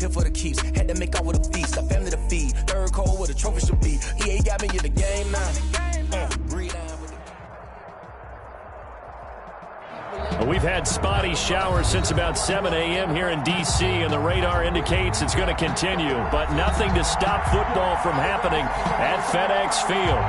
here for the keeps. Had to make out with a feast, a family to feed. Third cold where the trophy should be. EA got me in the game now. Breathe out. We've had spotty showers since about 7 a.m. here in D.C., and the radar indicates it's going to continue. But nothing to stop football from happening at FedEx Field.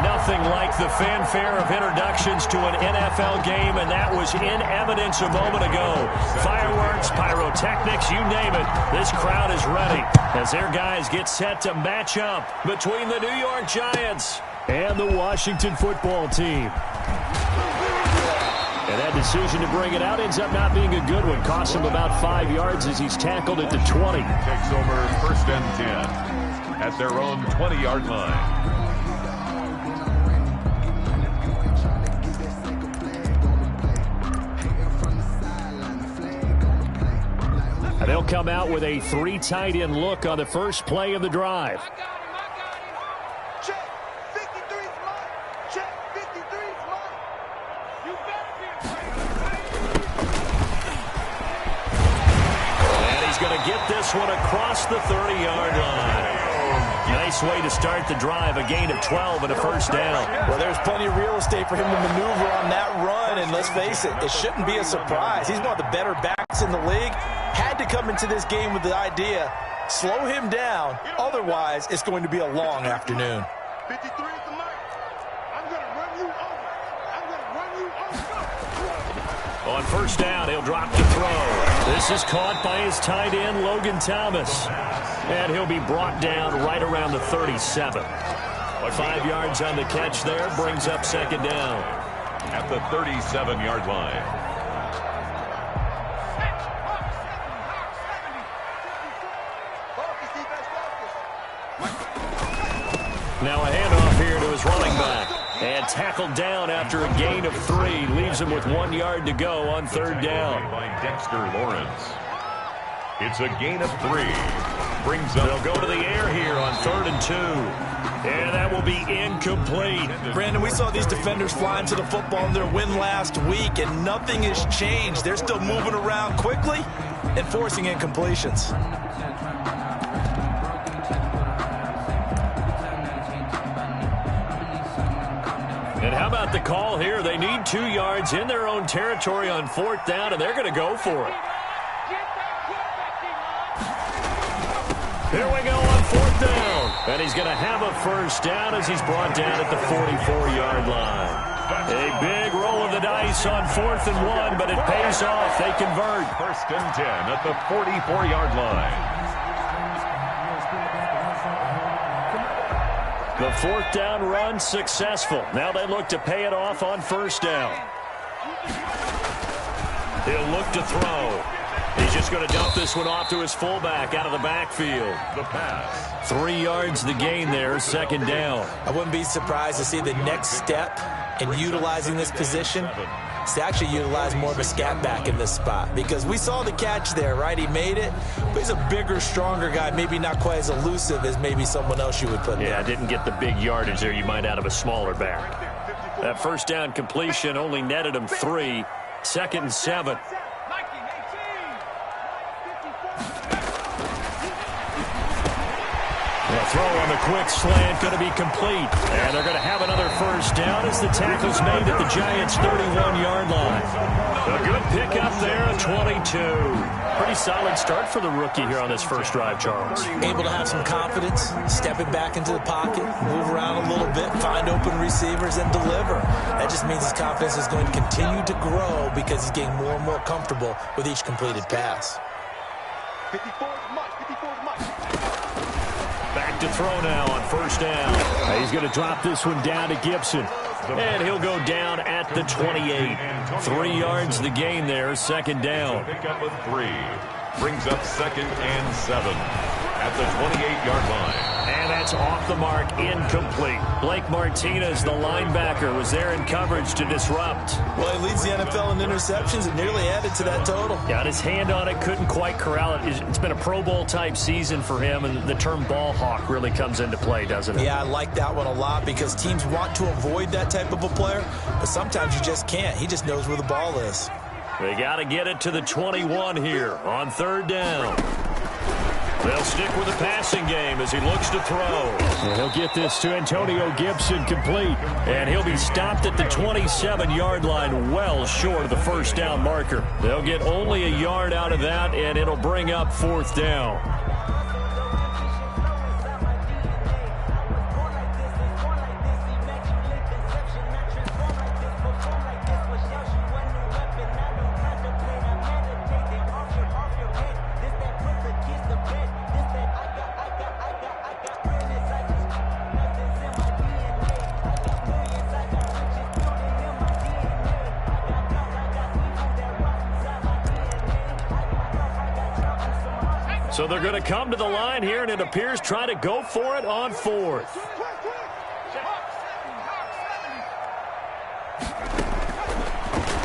Nothing like the fanfare of introductions to an NFL game, and that was in evidence a moment ago. Fireworks, pyrotechnics, you name it. This crowd is ready as their guys get set to match up between the New York Giants and the Washington football team. And that decision to bring it out ends up not being a good one. Costs him about 5 yards as he's tackled at the 20. Takes over 1st and 10 at their own 20-yard line. And they'll come out with a 3 tight end look on the first play of the drive. Get this one across the 30-yard line. Nice way to start the drive, a gain of 12 and a first down. Well, there's plenty of real estate for him to maneuver on that run, and let's face it, it shouldn't be a surprise. He's one of the better backs in the league. Had to come into this game with the idea, slow him down, otherwise it's going to be a long afternoon. 53 is the mark. I'm going to run you over. I'm going to run you over. On first down, he'll drop to throw. This is caught by his tight end, Logan Thomas. And he'll be brought down right around the 37. 5 yards on the catch there, brings up second down. At the 37-yard line. Now a handoff here to his running back. And tackled down after a gain of 3. Leaves him with 1 yard to go on third down. By Dexter Lawrence. It's a gain of 3. Brings up. They'll go to the air here on 3rd and 2. And that will be incomplete. Brandon, we saw these defenders flying to the football in their win last week, and nothing has changed. They're still moving around quickly and forcing incompletions. And how about the call here? They need 2 yards in their own territory on 4th down, and they're going to go for it. Here we go on 4th down. And he's going to have a first down as he's brought down at the 44-yard line. A big roll of the dice on 4th and 1, but it pays off. They convert. 1st and 10 at the 44-yard line. The 4th down run successful. Now they look to pay it off on first down. He'll look to throw. He's just going to dump this one off to his fullback out of the backfield. The pass. 3 yards the gain there, second down. I wouldn't be surprised to see the next step in utilizing this position is to actually utilize more of a scat back in this spot, because we saw the catch there, right? He made it, but he's a bigger, stronger guy, maybe not quite as elusive as maybe someone else you would put there. Yeah, didn't get the big yardage there you might out of a smaller back. That first down completion only netted him 3. 2nd and 7. The throw on the quick slant going to be complete. And they're going to have another first down as the tackle's made at the Giants' 31-yard line. A good pickup there, a 22. Pretty solid start for the rookie here on this first drive, Charles. Able to have some confidence, stepping back into the pocket, move around a little bit, find open receivers, and deliver. That just means his confidence is going to continue to grow because he's getting more and more comfortable with each completed pass. 54 is Mike. 54 is Mike. Back to throw now on first down. He's going to drop this one down to Gibson. And he'll go down at the 28. 3 yards the gain there, second down. Pick up a 3. Brings up 2nd and 7 at the 28-yard line. And that's off the mark, incomplete. Blake Martinez, the linebacker, was there in coverage to disrupt. Well, he leads the NFL in interceptions and nearly added to that total. Got his hand on it, couldn't quite corral it. It's been a Pro Bowl-type season for him, and the term ball hawk really comes into play, doesn't it? Yeah, I like that one a lot because teams want to avoid that type of a player, but sometimes you just can't. He just knows where the ball is. They got to get it to the 21 here on third down. They'll stick with the passing game as he looks to throw. And he'll get this to Antonio Gibson complete. And he'll be stopped at the 27-yard line, well short of the first down marker. They'll get only a yard out of that, and it'll bring up fourth down. So they're going to come to the line here, and it appears try to go for it on fourth.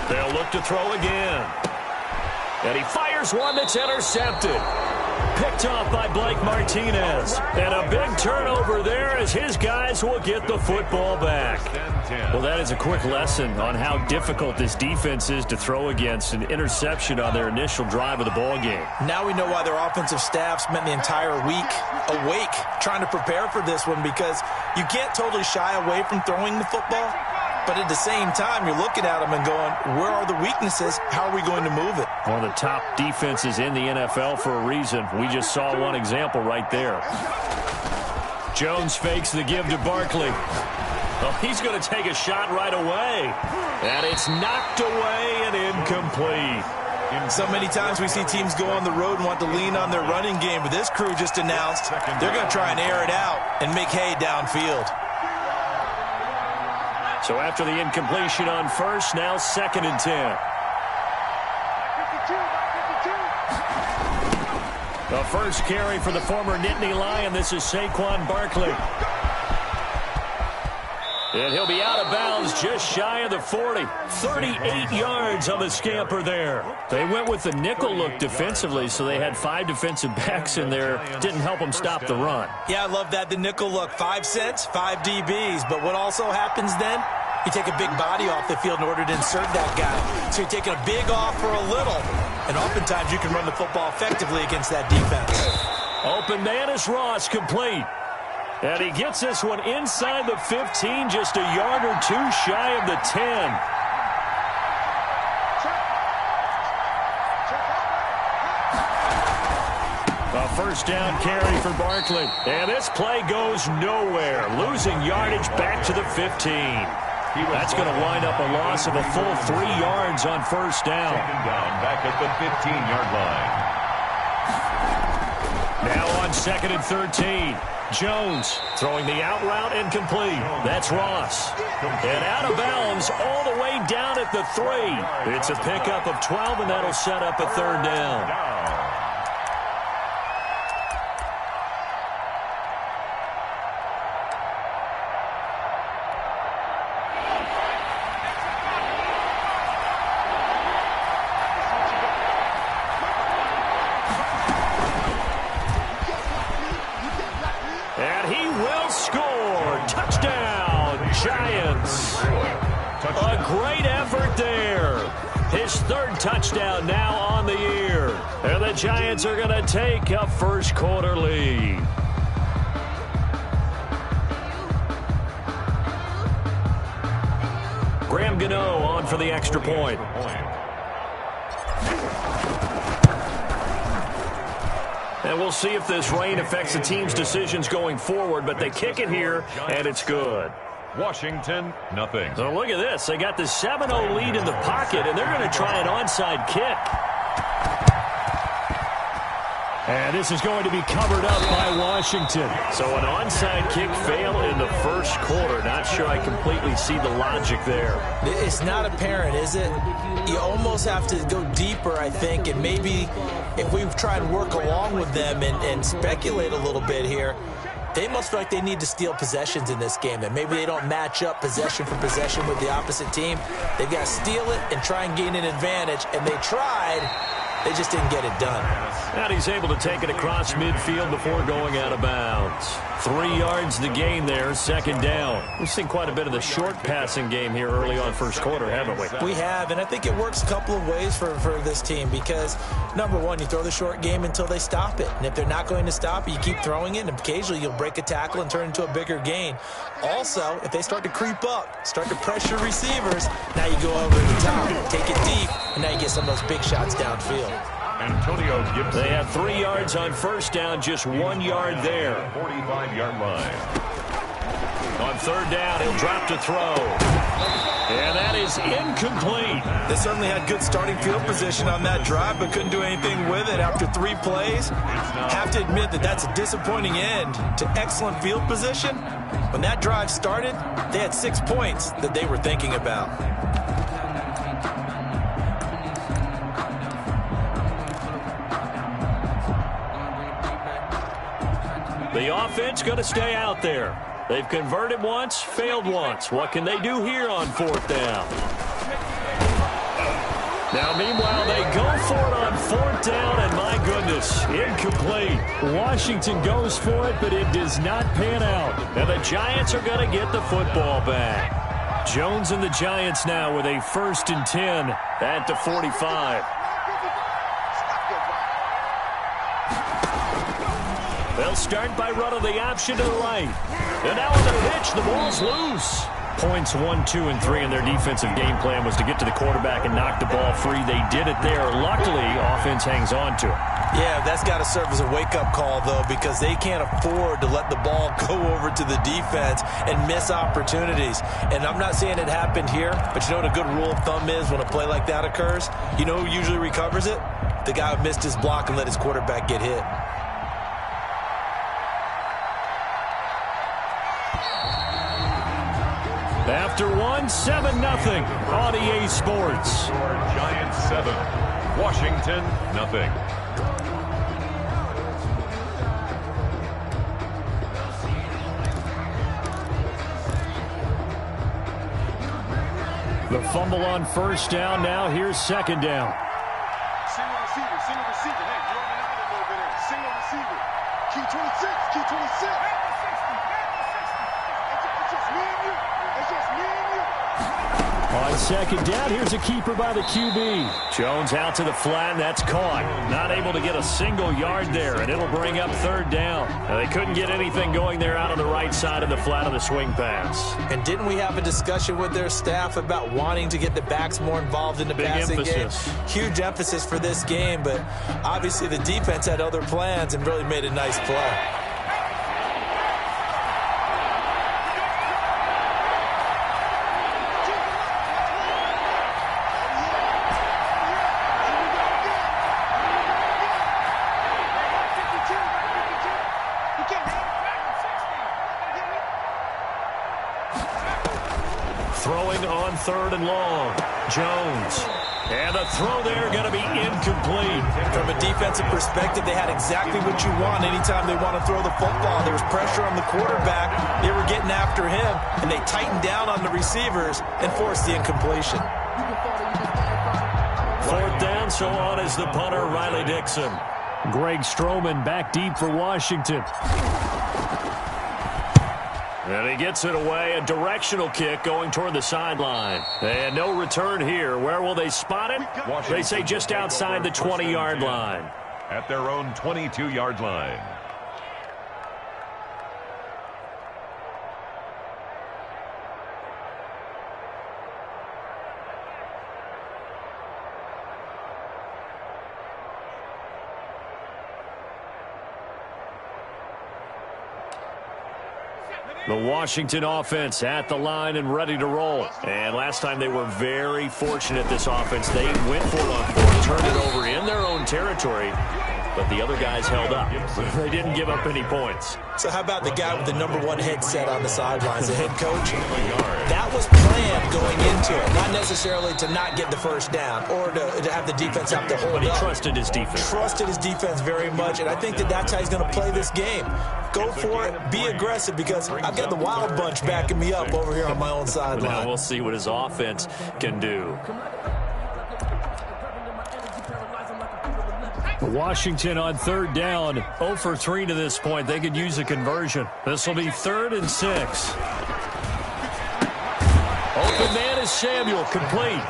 They'll look to throw again. And he fires one that's intercepted. Picked off by Blake Martinez. And a big turnover there as his guys will get the football back. Well, that is a quick lesson on how difficult this defense is to throw against. An interception on their initial drive of the ball game. Now we know why their offensive staff spent the entire week awake trying to prepare for this one, because you can't totally shy away from throwing the football. But at the same time, you're looking at them and going, where are the weaknesses? How are we going to move it? One of the top defenses in the NFL for a reason. We just saw one example right there. Jones fakes the give to Barkley. Well, he's going to take a shot right away. And it's knocked away and incomplete. So many times we see teams go on the road and want to lean on their running game, but this crew just announced they're going to try and air it out and make hay downfield. So after the incompletion on first, now 2nd and 10. The first carry for the former Nittany Lion. This is Saquon Barkley. And he'll be out of bounds just shy of the 40. 38 yards on the scamper there. They went with the nickel look defensively, so they had 5 defensive backs in there. Didn't help them stop the run. Yeah, I love that, the nickel look. 5 cents, 5 DBs. But what also happens then? You take a big body off the field in order to insert that guy. So you're taking a big off for a little. And oftentimes you can run the football effectively against that defense. Open man is Ross, complete. And he gets this one inside the 15, just a yard or two shy of the 10. A first down carry for Barkley. And this play goes nowhere. Losing yardage back to the 15. That's going to wind up a loss of a full 3 yards on first down. Taken down back at the 15-yard line. Now on 2nd and 13. Jones throwing the out route incomplete. That's Ross. And out of bounds all the way down at the 3. It's a pickup of 12, and that'll set up a 3rd down. Touchdown now on the year. And the Giants are going to take a first quarter lead. Graham Gano on for the extra point. And we'll see if this rain affects the team's decisions going forward, but they kick it here, and it's good. Washington, nothing. So look at this. They got the 7-0 lead in the pocket, and they're going to try an onside kick. And this is going to be covered up by Washington. So an onside kick fail in the first quarter. Not sure I completely see the logic there. It's not apparent, is it? You almost have to go deeper, I think, and maybe if we try and work along with them and speculate a little bit here, they must feel like they need to steal possessions in this game. That maybe they don't match up possession for possession with the opposite team. They've got to steal it and try and gain an advantage. And they tried, They just didn't get it done. And he's able to take it across midfield before going out of bounds. 3 yards the gain there, second down. We've seen quite a bit of the short passing game here early on first quarter, haven't we? We have, and I think it works a couple of ways for this team because, number one, you throw the short game until they stop it. And if they're not going to stop it, you keep throwing it, and occasionally you'll break a tackle and turn into a bigger gain. Also, if they start to creep up, start to pressure receivers, now you go over the top, take it deep, and now you get some of those big shots downfield. Antonio Gibson. They have 3 yards on first down, just 1 yard there. 45-yard line. On third down, he'll drop to throw. And that is incomplete. They certainly had good starting field position on that drive, but couldn't do anything with it after 3 plays. Have to admit that that's a disappointing end to excellent field position. When that drive started, they had 6 points that they were thinking about. The offense going to stay out there. They've converted once, failed once. What can they do here on fourth down? Now, meanwhile, they go for it on fourth down, and my goodness, incomplete. Washington goes for it, but it does not pan out. And the Giants are going to get the football back. Jones and the Giants now with a 1st and 10 at the 45. They'll start by running the option to the right. And now on the pitch, the ball's loose. Points 1, 2, and 3 in their defensive game plan was to get to the quarterback and knock the ball free. They did it there. Luckily, offense hangs on to it. Yeah, that's got to serve as a wake-up call, though, because they can't afford to let the ball go over to the defense and miss opportunities. And I'm not saying it happened here, but you know what a good rule of thumb is when a play like that occurs? You know who usually recovers it? The guy who missed his block and let his quarterback get hit. After 1, 7-0 on EA Sports. Giants 7, Washington nothing. The fumble on first down. Now here's second down. Single receiver, single receiver. Hey, you're on the line a little bit there. Single receiver. Key 26, key 26. It's just me and you. It's just me and you. On second down, here's a keeper by the QB. Jones out to the flat, and that's caught. Not able to get a single yard there, and it'll bring up third down. Now, they couldn't get anything going there out on the right side of the flat of the swing pass. And didn't we have a discussion with their staff about wanting to get the backs more involved in the passing game? Huge emphasis for this game, but obviously the defense had other plans and really made a nice play. Throwing on third and long. Jones. And the throw there going to be incomplete. From a defensive perspective, they had exactly what you want anytime they want to throw the football. There was pressure on the quarterback. They were getting after him, and they tightened down on the receivers and forced the incompletion. Fourth down, so on is the punter, Riley Dixon. Greg Stroman back deep for Washington. And he gets it away, a directional kick going toward the sideline. And no return here. Where will they spot it? They say just outside the 20-yard line. At their own 22-yard line. The Washington offense at the line and ready to roll. And last time they were very fortunate, this offense. They went for it on fourth, turned it over in their own territory, but the other guys held up. They didn't give up any points. So how about the guy with the #1 headset on the sidelines, the head coach? That was planned going into it, not necessarily to not get the first down or to have the defense have to hold up. But he trusted his defense. Trusted his defense very much, and I think that's how he's going to play this game. Go for it, be aggressive, because I've got the wild bunch backing me up over here on my own sideline. Now we'll see what his offense can do. Washington on third down, 0 for 3 to this point. They could use a conversion. This will be 3rd and 6. Open man is Samuel, complete.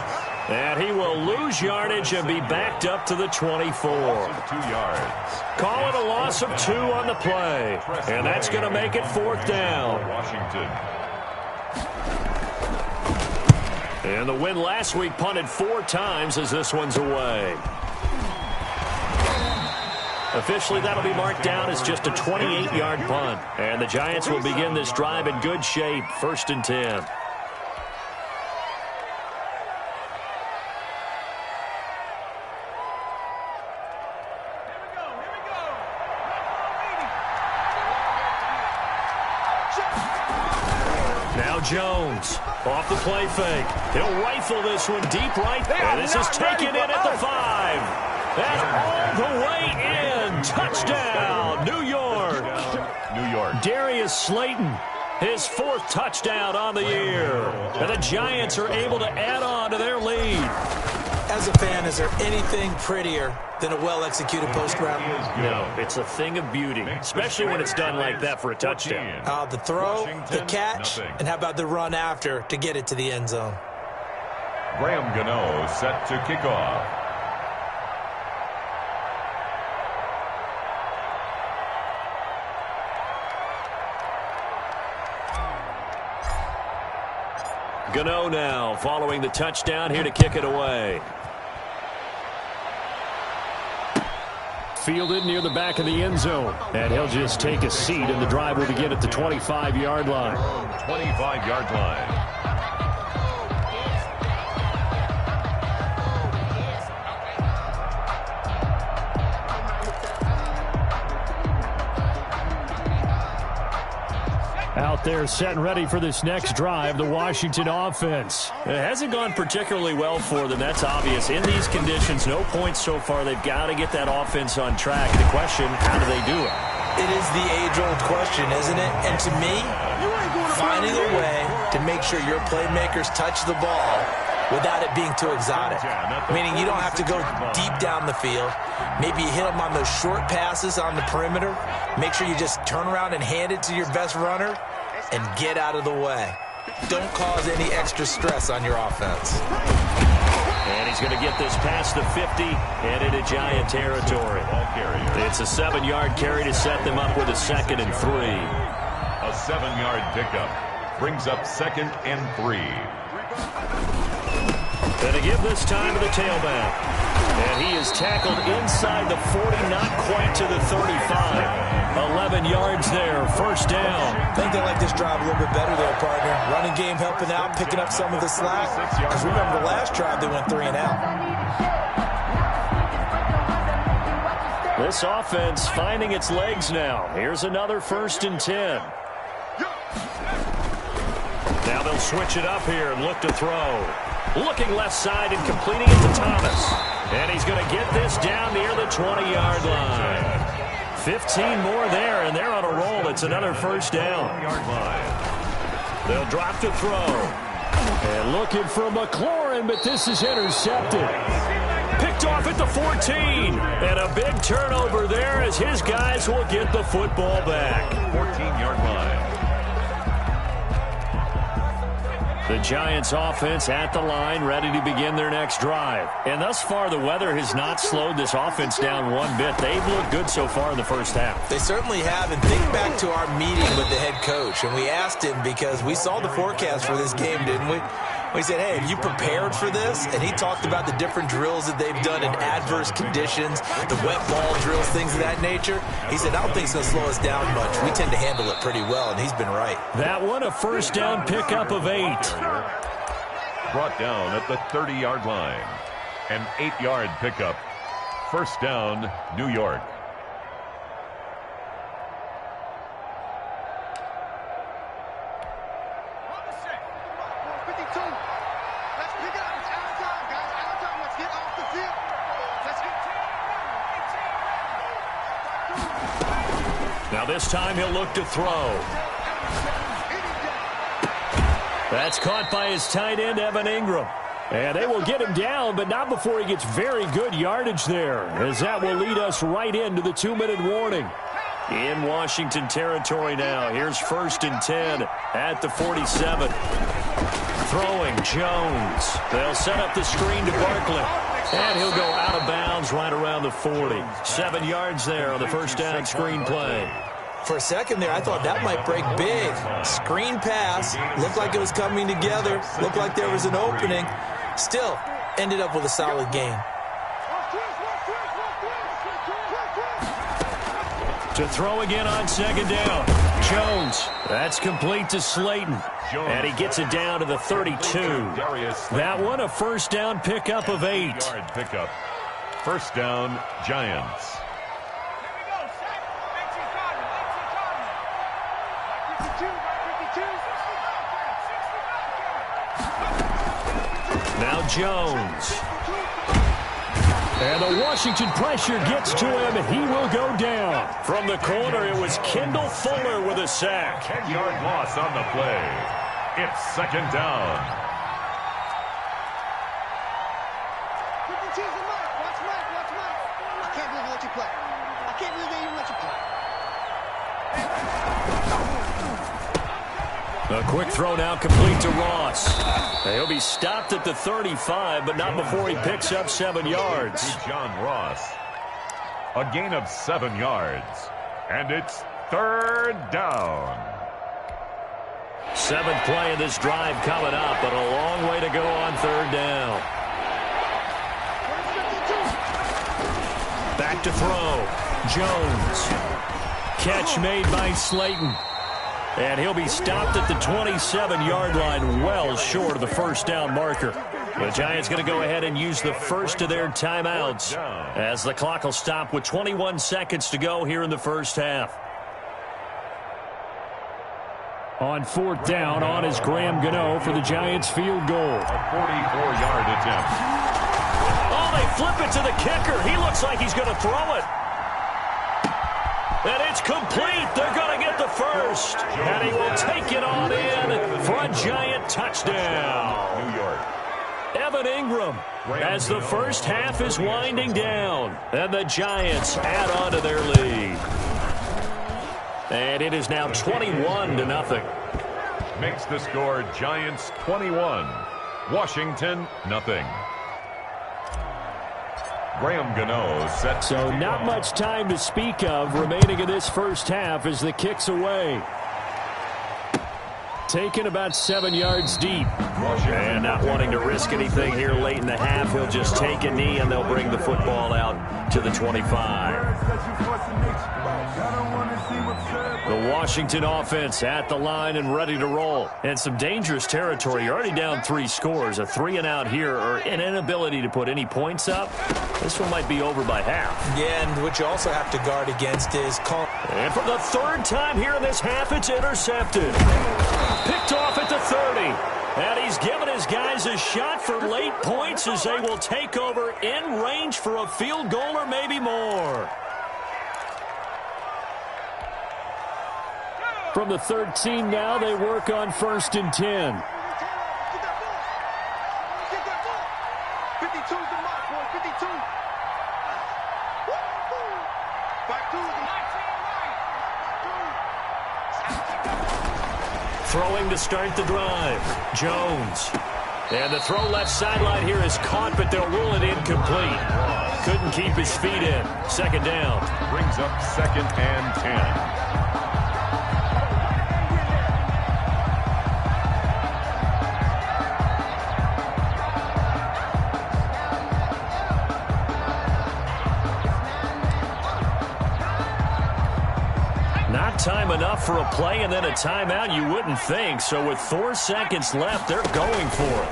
And he will lose yardage and be backed up to the 24. 2 yards. Call it a loss of 2 on the play. And that's going to make it 4th down. Washington. And the win last week punted 4 times as this one's away. Officially, that'll be marked down as just a 28-yard punt. And the Giants will begin this drive in good shape, 1st and 10. Jones off the play fake. He'll rifle this one deep right. And this is taken in at the 5. And all the way in. Touchdown, New York. New York. Darius Slayton, his 4th touchdown on the year. And the Giants are able to add on to their lead. As a fan, is there anything prettier than a well-executed post-route? No, it's a thing of beauty, especially when it's done like that for a touchdown. The throw, the catch, and how about the run after to get it to the end zone? Graham Gano set to kick off. Gano now following the touchdown here to kick it away. Fielded near the back of the end zone. And he'll just take a seat, and the drive will begin at the 25-yard line. 25-yard line. Out there set and ready for this next drive, the Washington offense. It hasn't gone particularly well for them, that's obvious. In these conditions, no points so far. They've got to get that offense on track. The question, how do they do it? It is the age-old question, isn't it? And to me, finding a way to make sure your playmakers touch the ball without it being too exotic. Meaning you don't have to go deep down the field. Maybe you hit them on those short passes on the perimeter. Make sure you just turn around and hand it to your best runner and get out of the way. Don't cause any extra stress on your offense. And he's going to get this past the 50 and into Giant territory. It's a 7-yard carry to set them up with a 2nd and 3. A 7-yard pickup brings up 2nd and 3. And to give this time to the tailback. And he is tackled inside the 40, not quite to the 35. 11 yards there, 1st down. I think they like this drive a little bit better there, partner. Running game helping out, picking up some of the slack. Because remember the last drive, they went 3 and out. This offense finding its legs now. Here's another 1st and 10. Now they'll switch it up here and look to throw. Looking left side and completing it to Thomas. And he's going to get this down near the 20-yard line. 15 more there, and they're on a roll. It's another 1st down. They'll drop to throw. And looking for McLaurin, but this is intercepted. Picked off at the 14. And a big turnover there as his guys will get the football back. 14-yard line. The Giants offense at the line, ready to begin their next drive. And thus far, the weather has not slowed this offense down one bit. They've looked good so far in the first half. They certainly have. And think back to our meeting with the head coach. And we asked him because we saw the forecast for this game, didn't we? We said, hey, have you prepared for this? And he talked about the different drills that they've done in adverse conditions, the wet ball drills, things of that nature. He said, I don't think it's going to slow us down much. We tend to handle it pretty well, and he's been right. That one, a 1st down pickup of 8. Brought down at the 30-yard line. An 8-yard pickup. 1st down, New York. Now this time he'll look to throw. That's caught by his tight end, Evan Ingram. And they will get him down, but not before he gets very good yardage there, as that will lead us right into the 2-minute warning. In Washington territory now. Here's 1st and 10 at the 47. Throwing Jones. They'll set up the screen to Barkley. And he'll go out of bounds right around the 40. 7 yards there on the first down screen play. For a second there, I thought that might break big. Screen pass. Looked like it was coming together. Looked like there was an opening. Still, ended up with a solid gain. To throw again on 2nd down. Jones. That's complete to Slayton. And he gets it down to the 32. That one a first down pickup of 8. Yard pickup. First down, Giants. Now Jones. And the Washington pressure gets to him. He will go down. From the corner, it was Kendall Fuller with a sack. 10-yard loss on the play. It's 2nd down. I can't believe they let you play. I can't believe they even let you play. A quick throw now complete to Ross. He'll be stopped at the 35, but not before he picks up 7 yards. John Ross. A gain of 7 yards. And it's 3rd down. 7th play of this drive coming up, but a long way to go on 3rd down. Back to throw. Jones. Catch made by Slayton. And he'll be stopped at the 27-yard line, well short of the first down marker. The Giants going to go ahead and use the first of their timeouts as the clock will stop with 21 seconds to go here in the first half. On 4th down, on is Graham Gano for the Giants field goal. A 44-yard attempt. Oh, they flip it to the kicker. He looks like he's going to throw it. And it's complete. They're going to get the first. And he will take it on in for a Giant touchdown. New York. Evan Ingram as the first half is winding down. And the Giants add on to their lead. And it is now 21-0. Makes the score Giants 21. Washington, nothing. Graham Gano set. So not much time to speak of remaining in this first half as the kick's away. Taken about 7 yards deep. And not wanting to risk anything here late in the half, he'll just take a knee and they'll bring the football out to the 25. The Washington offense at the line and ready to roll. And some dangerous territory. You're already down 3 scores. A 3-and-out here or an inability to put any points up. This one might be over by half. Yeah, and what you also have to guard against is call. And for the 3rd time here in this half, it's intercepted. Picked off at the 30. And he's given his guys a shot for late points as they will take over in range for a field goal or maybe more. From the 13 now, they work on 1st and 10. Get that ball. 52's the mark, boy. 52. Back to Throwing to start the drive. Jones. And the throw left sideline here is caught, but they'll rule it incomplete. Couldn't keep his feet in. 2nd down. Brings up 2nd and 10. Time enough for a play and then a timeout, you wouldn't think. So with 4 seconds left, they're going for it.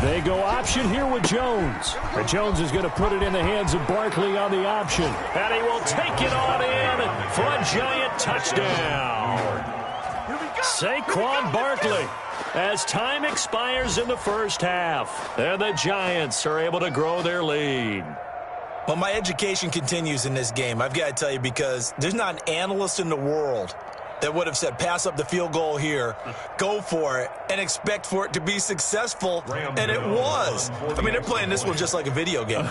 They go option here with Jones. And Jones is going to put it in the hands of Barkley on the option. And he will take it on in for a Giant touchdown. Saquon Barkley as time expires in the first half. And the Giants are able to grow their lead. Well, my education continues in this game, I've got to tell you, because there's not an analyst in the world that would have said pass up the field goal here, go for it, and expect for it to be successful, and it was. I mean, they're playing this one just like a video game.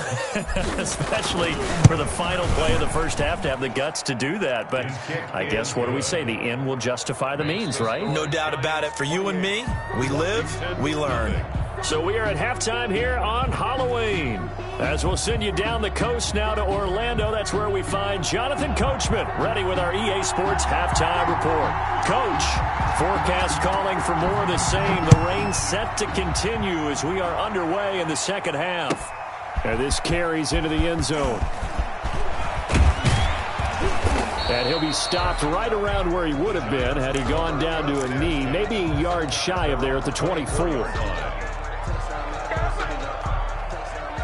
Especially for the final play of the first half to have the guts to do that. But I guess, what do we say? The end will justify the means, right? No doubt about it. For you and me, we live, we learn. So we are at halftime here on Halloween. As we'll send you down the coast now to Orlando, that's where we find Jonathan Coachman, ready with our EA Sports halftime report. Coach, forecast calling for more of the same. The rain set to continue as we are underway in the second half. And this carries into the end zone. And he'll be stopped right around where he would have been had he gone down to a knee, maybe a yard shy of there at the 24.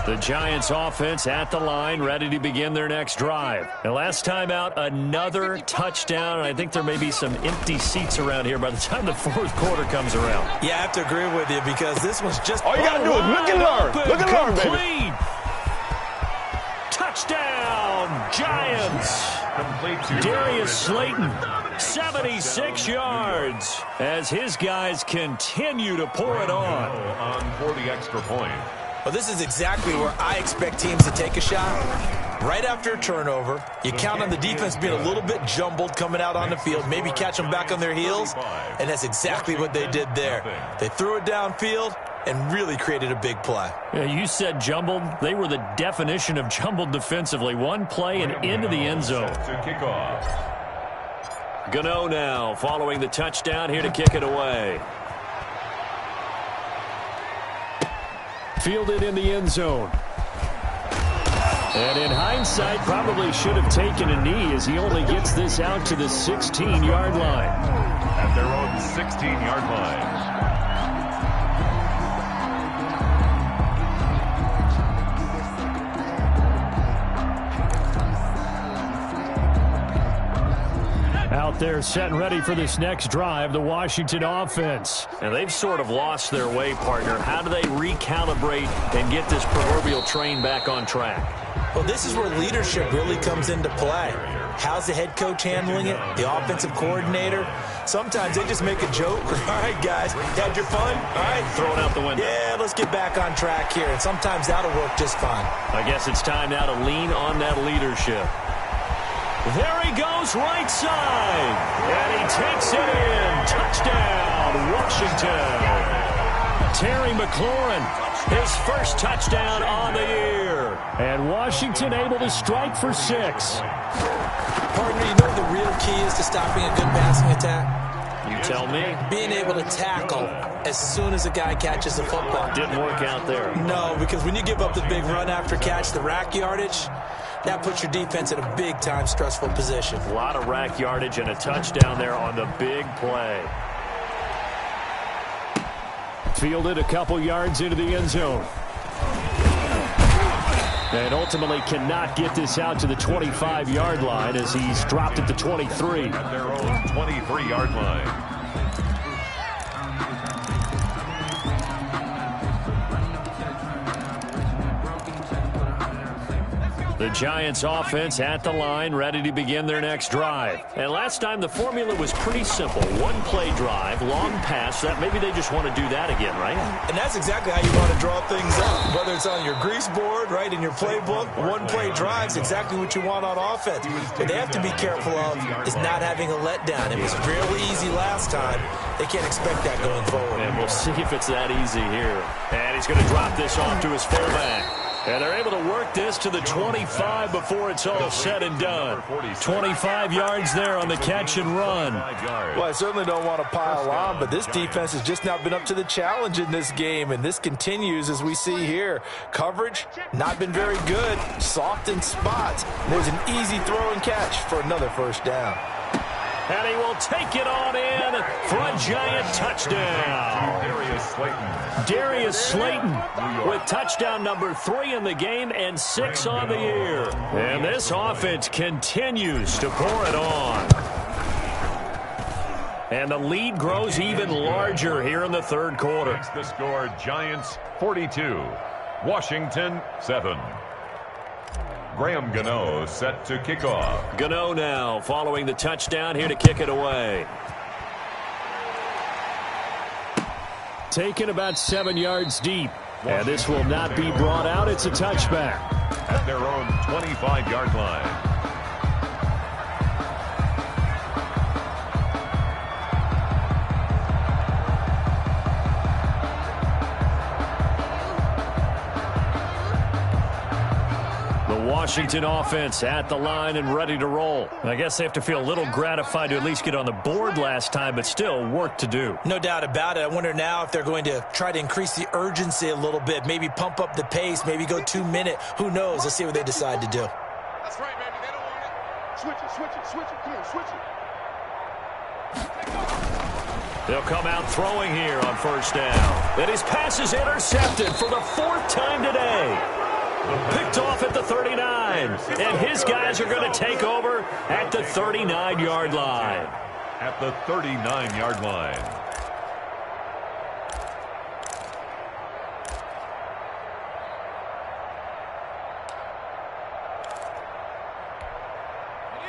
The Giants offense at the line, ready to begin their next drive. And last time out, another touchdown. And I think there may be some empty seats around here by the time the fourth quarter comes around. Yeah, I have to agree with you because this one's just... All you got to do is look and learn. Look and learn, baby. Touchdown, Giants. Darius Slayton, 76 yards as his guys continue to pour it on. For the extra point. Well, this is exactly where I expect teams to take a shot. Right after a turnover, you count on the defense being a little bit jumbled coming out on the field, maybe catch them back on their heels, and that's exactly what they did there. They threw it downfield and really created a big play. Yeah, you said jumbled. They were the definition of jumbled defensively. One play and into the end zone. Gano now following the touchdown here to kick it away. Fielded in the end zone. And in hindsight, probably should have taken a knee as he only gets this out to the 16-yard line. At their own 16-yard line. Out there set and ready for this next drive, the Washington offense. And they've sort of lost their way, partner. How do they recalibrate and get this proverbial train back on track? Well, this is where leadership really comes into play. How's the head coach handling it? The offensive coordinator? Sometimes they just make a joke. All right, guys, had your fun? All right. Throw it out the window. Yeah, let's get back on track here. And sometimes that'll work just fine. I guess it's time now to lean on that leadership. There he goes, right side. And he takes it in. Touchdown, Washington. Terry McLaurin, his first touchdown on the year. And Washington able to strike for 6. Partner, you know what the real key is to stopping a good passing attack? You tell me. Being able to tackle as soon as a guy catches the football. Didn't work out there. No, because when you give up the big run after catch, the rack yardage, that puts your defense in a big-time stressful position. A lot of rack yardage and a touchdown there on the big play. Fielded a couple yards into the end zone. And ultimately cannot get this out to the 25-yard line as he's dropped at the 23. At their own 23-yard line. The Giants offense at the line, ready to begin their next drive. And last time the formula was pretty simple. One-play drive, long pass. That maybe they just want to do that again, right? And that's exactly how you want to draw things up. Whether it's on your grease board, right, in your playbook, one-play drives exactly what you want on offense. What they have to be careful of is not having a letdown. It was fairly easy last time. They can't expect that going forward. And we'll see if it's that easy here. And he's going to drop this off to his fullback. And they're able to work this to the 25 before it's all said and done. 25 yards there on the catch and run. Well, I certainly don't want to pile on, but this defense has just not been up to the challenge in this game, and this continues as we see here. Coverage, not been very good. Soft in spots. There's an easy throw and catch for another first down. And he will take it on in for a Giant touchdown. Darius Slayton with touchdown number 3 in the game and 6 on the year. And this offense continues to pour it on. And the lead grows even larger here in the third quarter. The score, Giants 42, Washington 7. Graham Gano set to kick off. Gano now following the touchdown here to kick it away. Taken about 7 yards deep. And this will not be brought out. It's a touchback. At their own 25-yard line. Washington offense at the line and ready to roll. I guess they have to feel a little gratified to at least get on the board last time, but still work to do. No doubt about it. I wonder now if they're going to try to increase the urgency a little bit, maybe pump up the pace, maybe go 2 minute. Who knows? Let's see what they decide to do. That's right, baby. They don't want it. Switch it, switch it, switch it. Come on, switch it. They'll come out throwing here on first down. And his pass is intercepted for the 4th time today. Picked off at the 39, and his guys are going to take over at the 39-yard line. At the 39-yard line.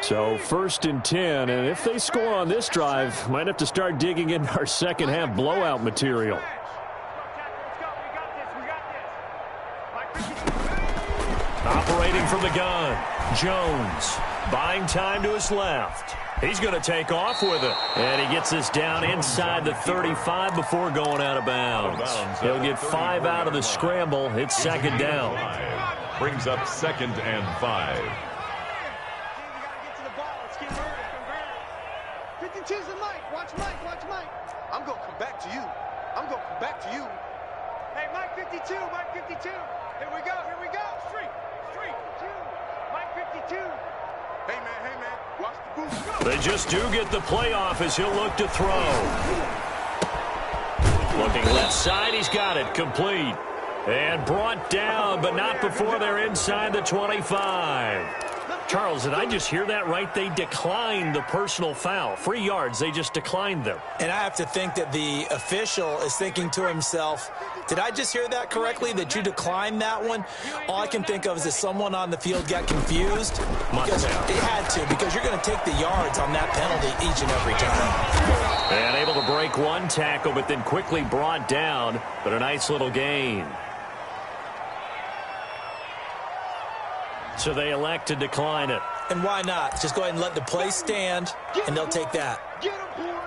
So 1st and 10, and if they score on this drive, might have to start digging into our second half blowout material. Operating from the gun, Jones buying time to his left. He's going to take off with it. And he gets this down inside the 35 before going out of bounds. He'll get 5 out of the scramble. It's 2nd down. Brings up 2nd and 5. 52's the Mike. Watch Mike, watch Mike. I'm going to come back to you. I'm going to come back to you. Hey, Mike 52, Mike 52. Here we go, here we go. Street, 2. Mike 52. Hey, man, watch the boost. Go. They just do get the playoff as he'll look to throw. Looking left side, he's got it. Complete. And brought down, but not before they're inside the 25. Charles, did I just hear that right? They declined the personal foul. 3 yards, they just declined them. And I have to think that the official is thinking to himself, did I just hear that correctly, that you declined that one? All I can think of is that someone on the field got confused. Because they had to, because you're going to take the yards on that penalty each and every time. And able to break one tackle, but then quickly brought down. But a nice little gain. So they elect to decline it. And why not? Just go ahead and let the play stand, and they'll take that. Get him, boy.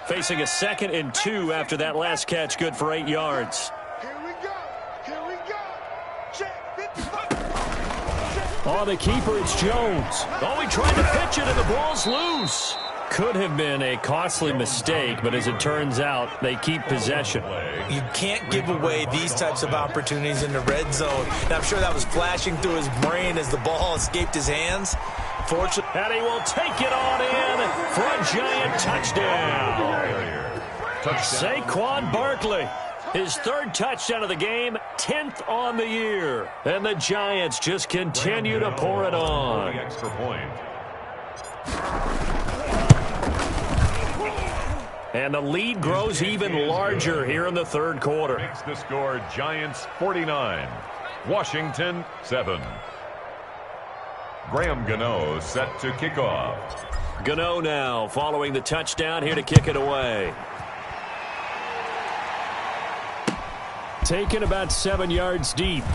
Facing a 2nd and 2 after that last catch, good for 8 yards. Here we go. Here we go. Check. 55. Oh, the keeper, it's Jones. Oh, he tried to pitch it, and the ball's loose. Could have been a costly mistake, but as it turns out, they keep possession. You can't give away these types of opportunities in the red zone. And I'm sure that was flashing through his brain as the ball escaped his hands. Fortunately, and he will take it on in for a giant touchdown. Saquon Barkley, his 3rd touchdown of the game, 10th on the year. And the Giants just continue to pour it on. The extra point. And the lead grows even larger here in the 3rd quarter. Makes the score Giants 49, Washington 7. Graham Gano set to kick off. Gano now following the touchdown here to kick it away. Taken about 7 yards deep.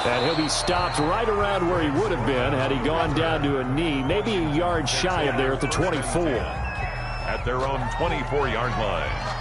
And he'll be stopped right around where he would have been had he gone down to a knee, maybe a yard shy of there at the 24. At their own 24-yard line.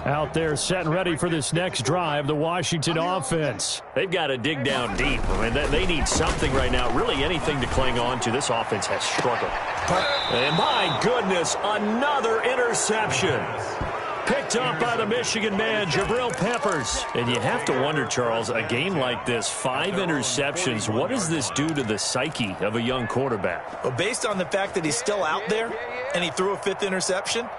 Out there set and ready for this next drive, the Washington offense. They've got to dig down deep. I mean, they need something right now, really anything to cling on to. This offense has struggled. And my goodness, another interception. Picked up by the Michigan man, Jabril Peppers. And you have to wonder, Charles, a game like this, 5 interceptions, what does this do to the psyche of a young quarterback? Well, based on the fact that he's still out there and he threw a 5th interception,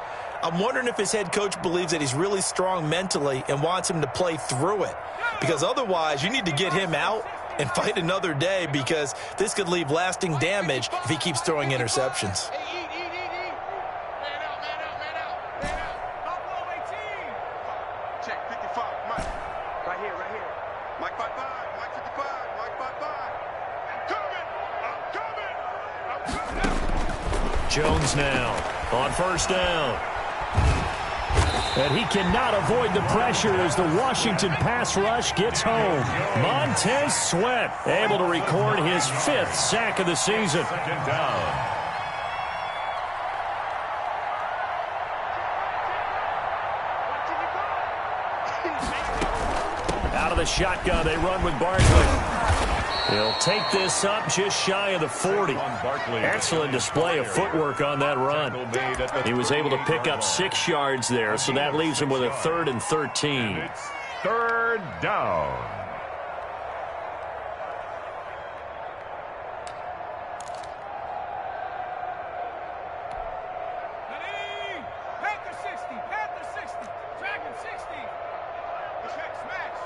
I'm wondering if his head coach believes that he's really strong mentally and wants him to play through it. Because otherwise, you need to get him out and fight another day, because this could leave lasting damage if he keeps throwing interceptions. Check 55, Mike. Right here. Mike 55, Mike 55, Mike 55. I'm coming. Jones now on first down. And he cannot avoid the pressure as the Washington pass rush gets home. Montez Sweat able to record his 5th sack of the season. Second down. Out of the shotgun, they run with Barkley. He'll take this up just shy of the 40. Excellent display of footwork on that run. He was able to pick up 6 yards there, so that leaves him with a 3rd and 13. It's 3rd down. Panther 60, Panther 60, Dragon 60. Check smash.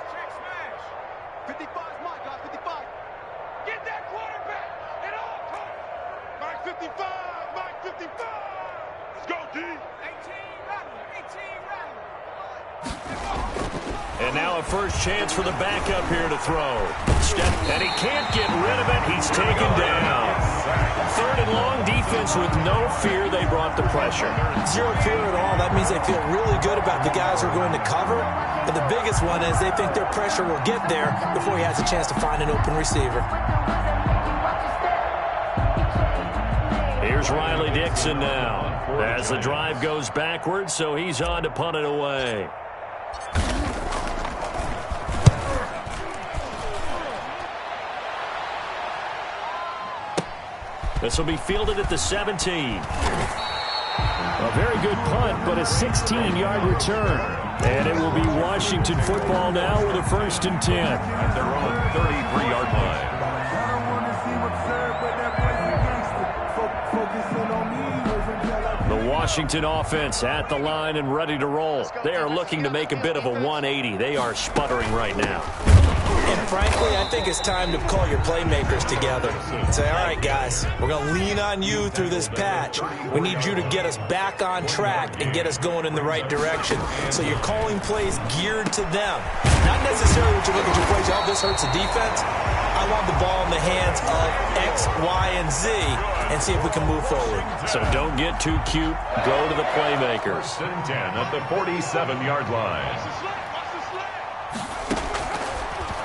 55's Mike, guys, 55. Get that quarterback at all costs. Mike 55, Mike 55. Let's go, D. 18 rattler. And now a first chance for the backup here to throw. And he can't get rid of it. He's taken down. 3rd and long, defense with no fear. They brought the pressure. Zero fear at all. That means they feel really good about the guys who are going to cover. But the biggest one is they think their pressure will get there before he has a chance to find an open receiver. Here's Riley Dixon now as the drive goes backwards, so he's on to punt it away. This will be fielded at the 17. A very good punt, but a 16-yard return. And it will be Washington football now with a 1st and 10. At their own 33-yard line. The Washington offense at the line and ready to roll. They are looking to make a bit of a 180. They are sputtering right now. And frankly, I think it's time to call your playmakers together and say, all right, guys, we're going to lean on you through this patch. We need you to get us back on track and get us going in the right direction. So you're calling plays geared to them. Not necessarily what you look at your plays, oh, this hurts the defense. I want the ball in the hands of X, Y, and Z and see if we can move forward. So don't get too cute. Go to the playmakers. 1st and 10 at the 47-yard line.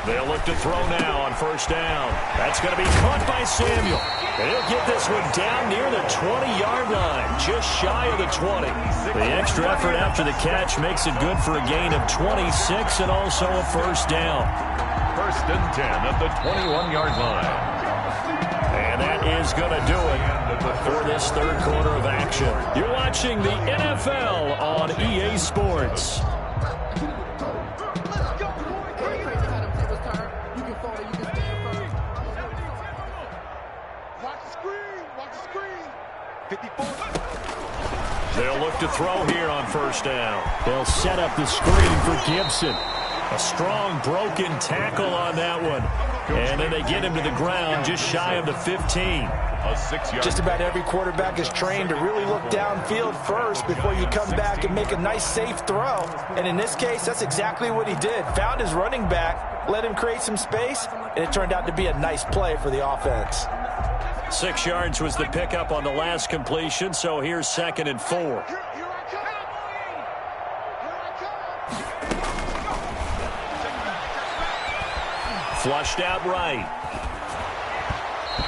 They'll look to throw now on first down. That's going to be caught by Samuel. And he'll get this one down near the 20-yard line, just shy of the 20. The extra effort after the catch makes it good for a gain of 26 and also a first down. 1st and 10 at the 21-yard line. And that is going to do it for this 3rd quarter of action. You're watching the NFL on EA Sports. They'll look to throw here on first down. They'll set up the screen for Gibson. A strong broken tackle on that one. And then they get him to the ground just shy of the 15. A 6-yard. Just about every quarterback is trained to really look downfield first before you come back and make a nice, safe throw. And in this case, that's exactly what he did. Found his running back, let him create some space, and it turned out to be a nice play for the offense. 6 yards was the pickup on the last completion, so here's 2nd and 4. Flushed out right.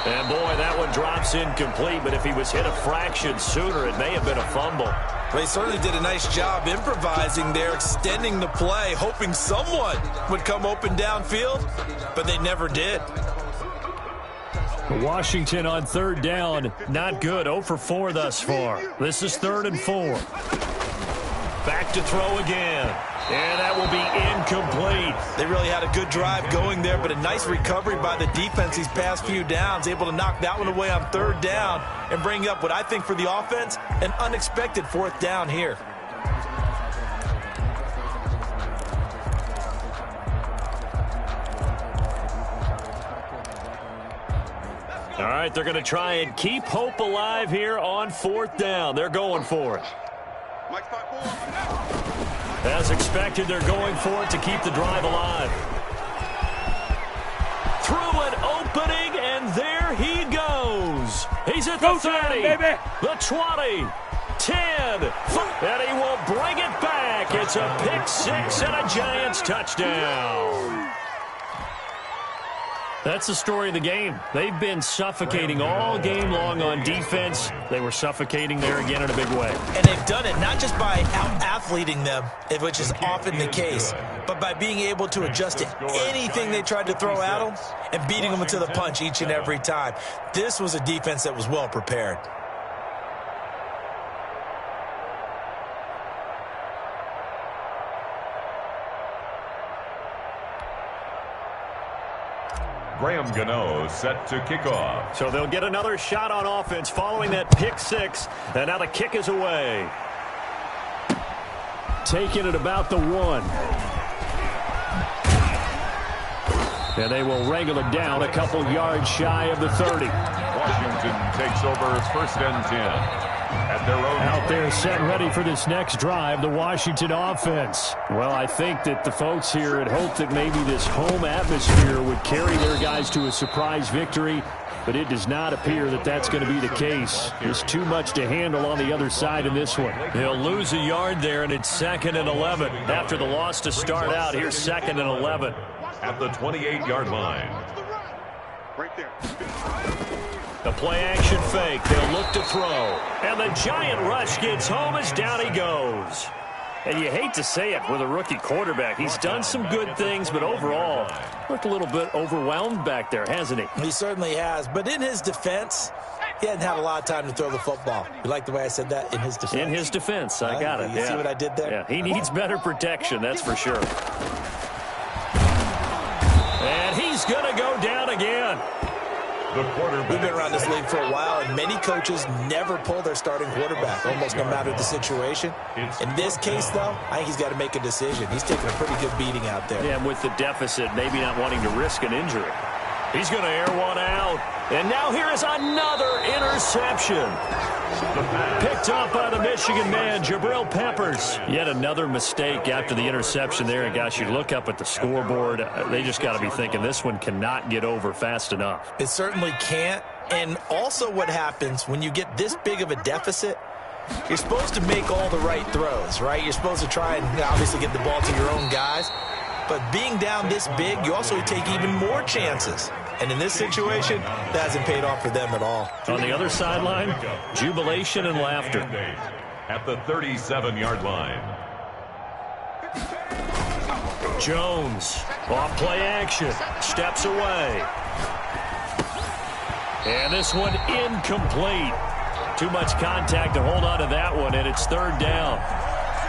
And boy, that one drops incomplete, but if he was hit a fraction sooner, it may have been a fumble. Well, he certainly did a nice job improvising there, extending the play, hoping someone would come open downfield, but they never did. Washington on 3rd down, not good, 0 for 4 thus far. This is 3rd and 4. Back to throw again. And that will be incomplete. They really had a good drive going there, but a nice recovery by the defense these past few downs, able to knock that one away on 3rd down and bring up what I think for the offense, an unexpected 4th down here. All right, they're going to try and keep hope alive here on 4th down. They're going for it. As expected, they're going for it to keep the drive alive. Through an opening, and there he goes. He's at the 30, the 20, 10, and he will bring it back. It's a pick six and a Giants touchdown. That's the story of the game. They've been suffocating all game long on defense. They were suffocating there again in a big way. And they've done it not just by out-athleting them, which is often the case, but by being able to adjust to anything they tried to throw at them and beating them to the punch each and every time. This was a defense that was well prepared. Graham Gano set to kick off. So they'll get another shot on offense following that pick six, and now the kick is away. Taking it about the 1. And they will wrangle it down a couple yards shy of the 30. Washington takes over 1st and 10. At their own out there set ready for this next drive, the Washington offense. Well, I think that the folks here had hoped that maybe this home atmosphere would carry their guys to a surprise victory, but it does not appear that that's going to be the case. There's too much to handle on the other side in this one. They'll lose a yard there, and it's 2nd and 11. After the loss to start out, here's 2nd and 11. At the 28-yard line. Right there. The play-action fake. They'll look to throw. And the giant rush gets home as down he goes. And you hate to say it with a rookie quarterback. He's done some good things, but overall, looked a little bit overwhelmed back there, hasn't he? He certainly has. But in his defense, he hadn't had a lot of time to throw the football. You like the way I said that? In his defense. In his defense. I got it. You see what I did there? Yeah, he needs better protection, that's for sure. And he's going to go down again. We've been around this league for a while, and many coaches never pull their starting quarterback, almost no matter the situation. In this case, though, I think he's got to make a decision. He's taking a pretty good beating out there. Yeah, and with the deficit, maybe not wanting to risk an injury. He's going to air one out. And now here is another interception. Picked up by the Michigan man, Jabril Peppers. Yet another mistake after the interception there. And, gosh, you look up at the scoreboard. They just got to be thinking this one cannot get over fast enough. It certainly can't. And also what happens when you get this big of a deficit, you're supposed to make all the right throws, right? You're supposed to try and obviously get the ball to your own guys. But being down this big, you also take even more chances. And in this situation, that hasn't paid off for them at all. On the other sideline, jubilation and laughter. At the 37-yard line. Jones, off play action, steps away. And this one incomplete. Too much contact to hold on to that one, and it's 3rd down.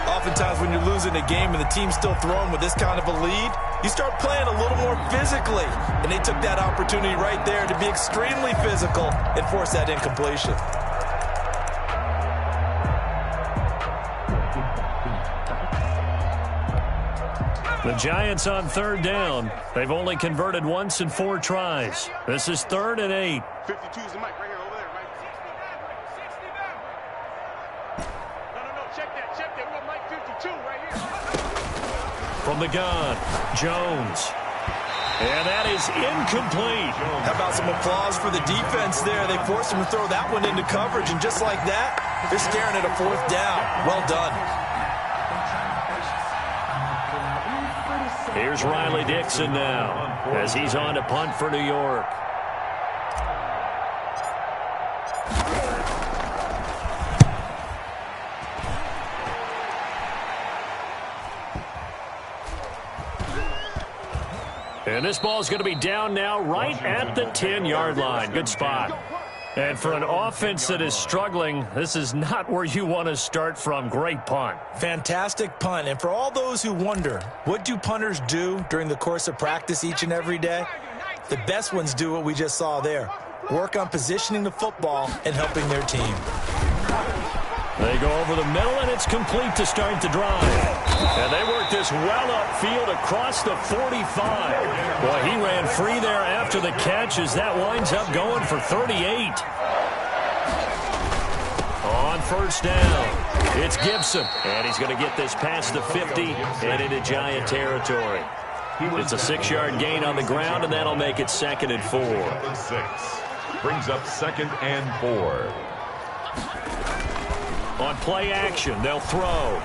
Oftentimes when you're losing a game and the team's still throwing with this kind of a lead, you start playing a little more physically. And they took that opportunity right there to be extremely physical and force that incompletion. The Giants on 3rd down. They've only converted once in 4 tries. This is 3rd and 8. 52 is the mic right here, over there, right? 69. No, check that. We got mic 52 right here. From the gun, Jones. And that is incomplete. How about some applause for the defense there? They forced him to throw that one into coverage, and just like that, they're staring at a 4th down. Well done. Here's Riley Dixon now as he's on to punt for New York. And this ball is going to be down now right at the 10-yard line. Good spot. And for an offense that is struggling, this is not where you want to start from. Great punt. Fantastic punt. And for all those who wonder, what do punters do during the course of practice each and every day? The best ones do what we just saw there. Work on positioning the football and helping their team. They go over the middle, and it's complete to start the drive. And they work this well upfield across the 45. Boy, he ran free there after the catch as that winds up going for 38. On first down, it's Gibson. And he's going to get this past the 50 and into Giant territory. It's a 6-yard gain on the ground, and that'll make it 2nd and 4. 6 brings up 2nd and 4. On play action, they'll throw.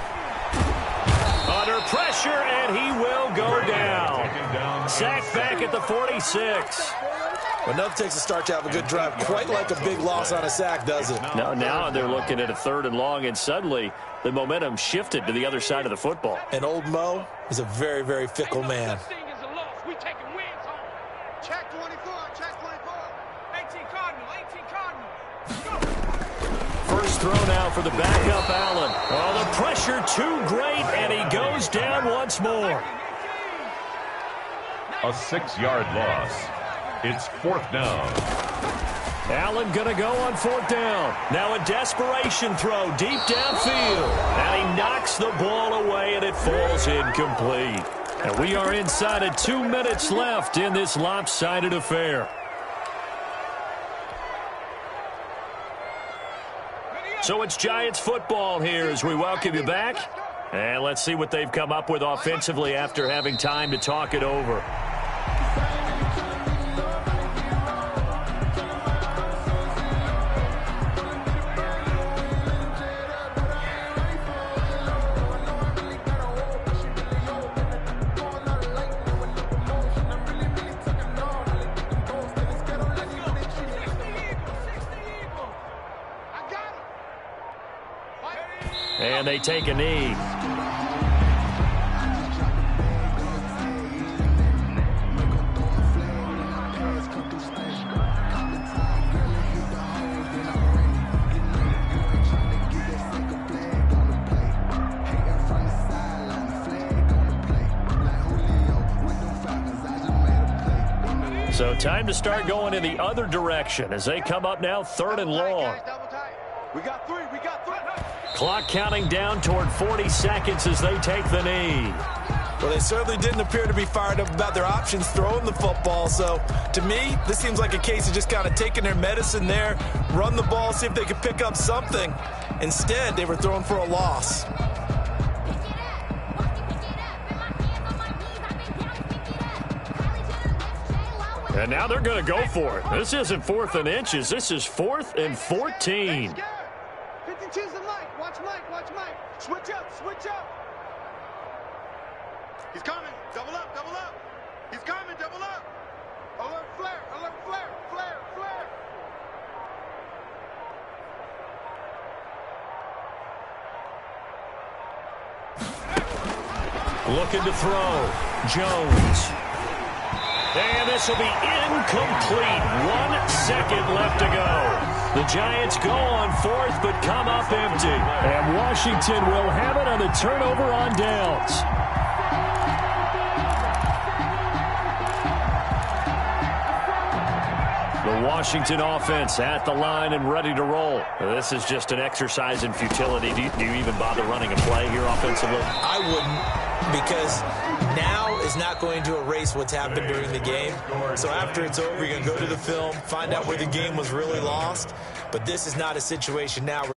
Under pressure, and he will go down. Sacked back at the 46. Well, enough takes a start to have a good drive. Quite like a big loss on a sack, does it? No, now they're looking at a 3rd and long, and suddenly the momentum shifted to the other side of the football. And old Mo is a very, very fickle man. Check 24, check 24. 18 Cardinal, 18 Cardinal. First throw now for the backup Allen. Oh, the pressure too great, and he goes down once more. A 6-yard loss. It's 4th down. Allen going to go on 4th down. Now a desperation throw deep downfield. And he knocks the ball away, and it falls incomplete. And we are inside of 2 minutes left in this lopsided affair. So it's Giants football here as we welcome you back. And let's see what they've come up with offensively after having time to talk it over. And they take a knee. So time to start going in the other direction as they come up now 3rd and long. We got 3, we got 3. Clock counting down toward 40 seconds as they take the knee. Well, they certainly didn't appear to be fired up about their options throwing the football. So, to me, this seems like a case of just kind of taking their medicine there, run the ball, see if they could pick up something. Instead, they were throwing for a loss. And now they're going to go for it. This isn't 4th and inches. This is 4th and 14. 52's the Mike. Watch Mike. Watch Mike. Switch up. Switch up. He's coming. Double up. Double up. He's coming. Double up. Alert flare. Alert flare. Flare. Flare. Looking to throw. Jones. And this will be incomplete. 1 second left to go. The Giants go on 4th, but come up empty. And Washington will have it on the turnover on downs. The Washington offense at the line and ready to roll. This is just an exercise in futility. Do you even bother running a play here offensively? I wouldn't, because now is not going to erase what's happened during the game. So after it's over, you're going to go to the film, find out where the game was really lost. But this is not a situation now.